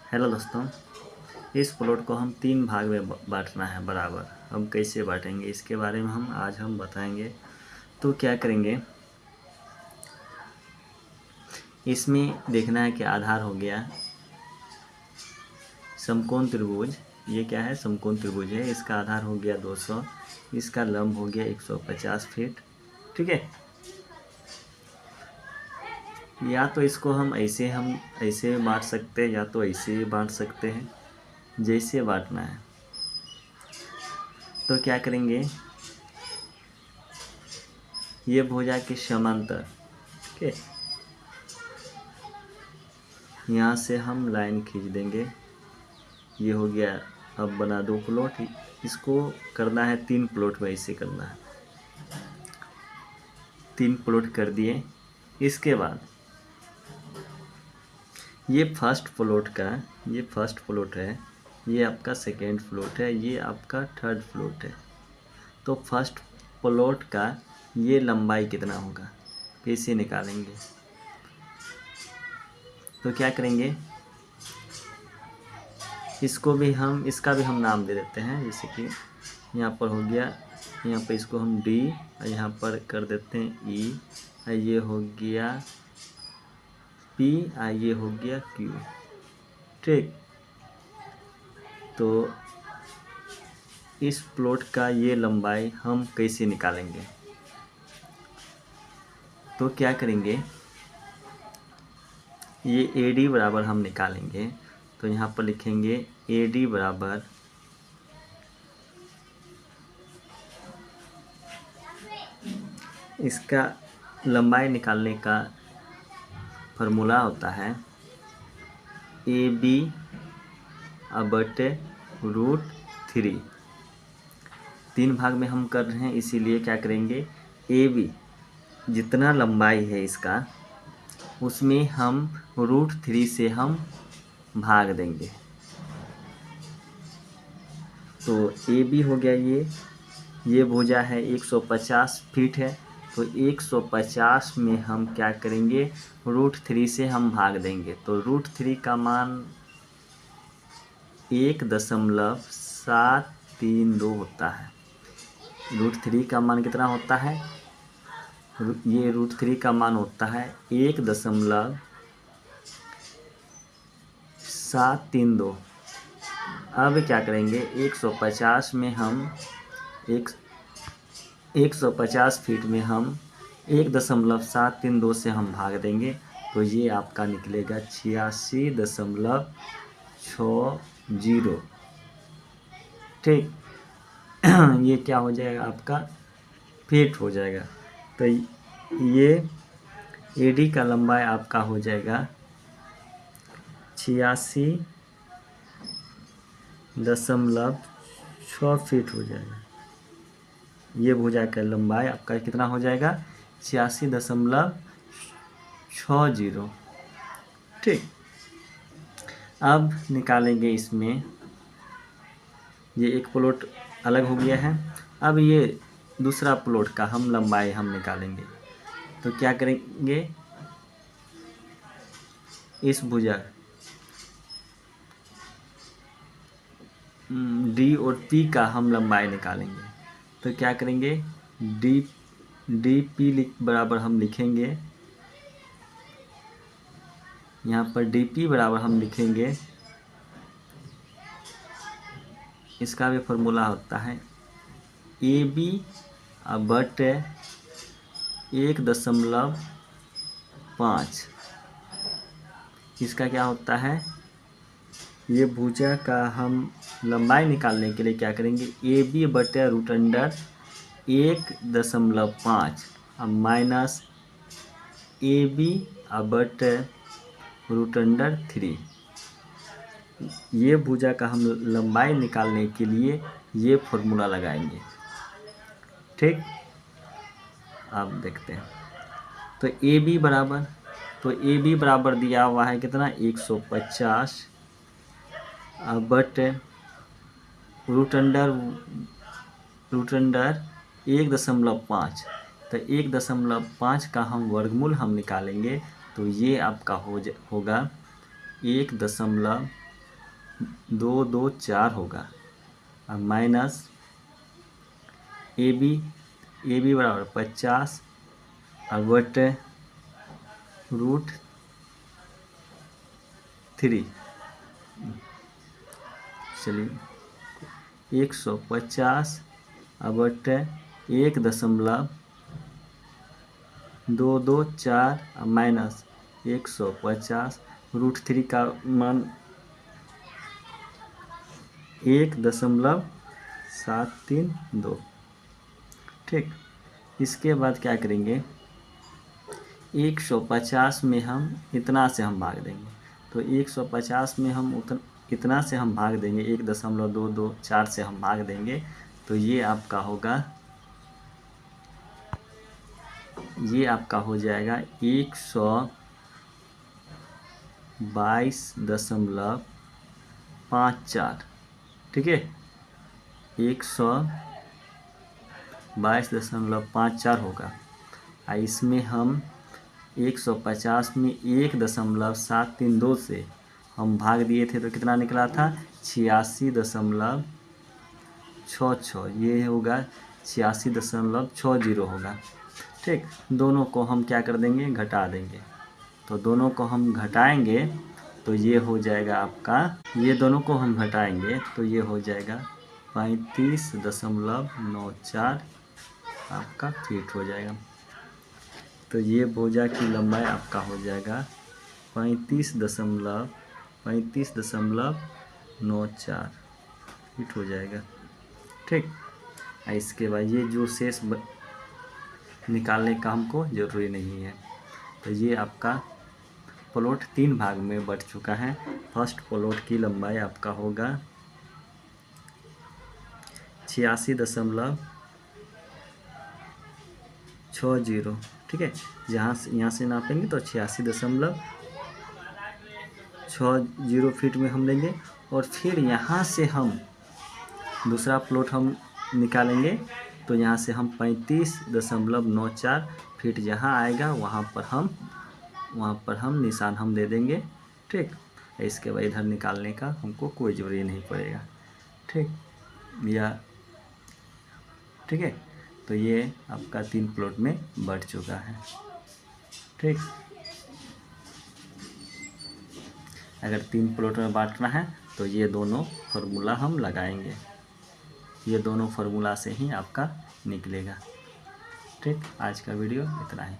Hello दोस्तों, इस plot को हम 3 भाग में बांटना है बराबर। हम कैसे बांटेंगे इसके बारे में आज हम बताएंगे। तो क्या करेंगे, इसमें देखना है कि आधार हो गया समकोण त्रिभुज। ये क्या है? समकोण त्रिभुज है। इसका आधार हो गया 200, इसका लंब हो गया 150 फीट। ठीक है। या तो इसको हम ऐसे बांट सकते हैं, या तो ऐसे ही बांट सकते हैं, जैसे बांटना है। तो क्या करेंगे, ये भुजा के समांतर, ठीक है, यहाँ से हम लाइन खींच देंगे। ये हो गया। अब बना 2 प्लॉट। इसको करना है 3 प्लॉट में, ऐसे करना है। 3 प्लॉट कर दिए। इसके बाद ये फर्स्ट प्लॉट है, ये आपका सेकेंड प्लॉट है, ये आपका थर्ड प्लॉट है। तो फर्स्ट प्लॉट का ये लंबाई कितना होगा, कैसे निकालेंगे? तो क्या करेंगे, इसका भी हम नाम दे देते हैं। जैसे कि यहाँ पर हो गया, यहाँ पर इसको हम डी और यहाँ पर कर देते हैं ई, और ये हो गया पी और ये हो गया क्यू। ठीक। तो इस प्लॉट का ये लंबाई हम कैसे निकालेंगे? तो क्या करेंगे, ये ए डी बराबर हम निकालेंगे। तो यहाँ पर लिखेंगे ए डी बराबर इसका लंबाई निकालने का फॉर्मूला होता है ए बी बटे √3। 3 भाग में हम कर रहे हैं, इसीलिए क्या करेंगे, ए बी जितना लंबाई है इसका, उसमें हम √3 से हम भाग देंगे। तो ए बी हो गया, ये भुजा है 150 फीट है। तो 150 में हम क्या करेंगे, √3 से हम भाग देंगे। तो √3 का मान 1.732 होता है। √3 का मान कितना होता है? ये √3 का मान होता है 1.732। अब क्या करेंगे, 150 में हम 150 फीट में हम 1.732 से हम भाग देंगे। तो ये आपका निकलेगा 86.60। ठीक। ये क्या हो जाएगा, आपका फीट हो जाएगा। तो ये एडी का लंबाई आपका हो जाएगा 86.6 फीट हो जाएगा। ये भुजा का लंबाई आपका कितना हो जाएगा, 86.60। ठीक। अब निकालेंगे इसमें, ये एक प्लॉट अलग हो गया है। अब ये दूसरा प्लॉट का हम लंबाई निकालेंगे। तो क्या करेंगे, इस भुजा डी और पी का हम लंबाई निकालेंगे। तो क्या करेंगे, डी पी बराबर हम लिखेंगे, यहाँ पर डी पी बराबर हम लिखेंगे, इसका भी फॉर्मूला होता है ए बी बटे 1.5। इसका क्या होता है, ये भुजा का हम लंबाई निकालने के लिए क्या करेंगे, ए बी बटे √1.5 माइनस ए बी बटे √3। ये भुजा का हम लंबाई निकालने के लिए ये फॉर्मूला लगाएंगे। ठीक। अब देखते हैं। तो ए बी बराबर दिया हुआ है कितना, 150 बटे √1.5। तो 1.5 का हम वर्गमूल हम निकालेंगे। तो ये आपका होगा 1.5 2 2 4 होगा और माइनस ए बी बराबर 50 और बटे √3। चलिए 150 और बटे 1.224 और माइनस 150 √3 का मान 1.732। ठीक, इसके बाद क्या करेंगे, 150 में हम इतना से हम भाग देंगे। तो 150 में हम इतना से हम भाग देंगे, 1.224 से हम भाग देंगे। तो ये आपका हो जाएगा 122.54। ठीक है, 122.54 होगा। और इसमें हम 150 में 1.732 से हम भाग दिए थे तो कितना निकला था, 86.66। ये होगा 86.60 होगा। ठीक, दोनों को हम क्या कर देंगे, घटा देंगे। तो दोनों को हम घटाएंगे तो ये हो जाएगा आपका, ये दोनों को हम घटाएंगे तो ये हो जाएगा 35.94 आपका फीट हो जाएगा। तो ये बोझा की लंबाई आपका हो जाएगा 35.94 फीट हो जाएगा। ठीक, इसके बाद ये जो शेष निकालने का हमको ज़रूरी नहीं है। तो ये आपका प्लॉट 3 भाग में बट चुका है। फर्स्ट प्लॉट की लंबाई आपका होगा 86.60। ठीक है, यहाँ से नापेंगे तो 86.60 फीट में हम लेंगे। और फिर यहाँ से हम दूसरा प्लॉट हम निकालेंगे तो यहाँ से हम 35.94 फीट जहाँ आएगा वहाँ पर हम निशान हम दे देंगे। ठीक, इसके बाद इधर निकालने का हमको कोई ज़रूरी नहीं पड़ेगा। ठीक है, तो ये आपका 3 प्लॉट में बढ़ चुका है। ठीक, अगर 3 प्लॉट में बांटना है तो ये दोनों फार्मूला हम लगाएंगे, ये दोनों फार्मूला से ही आपका निकलेगा। ठीक, आज का वीडियो इतना ही।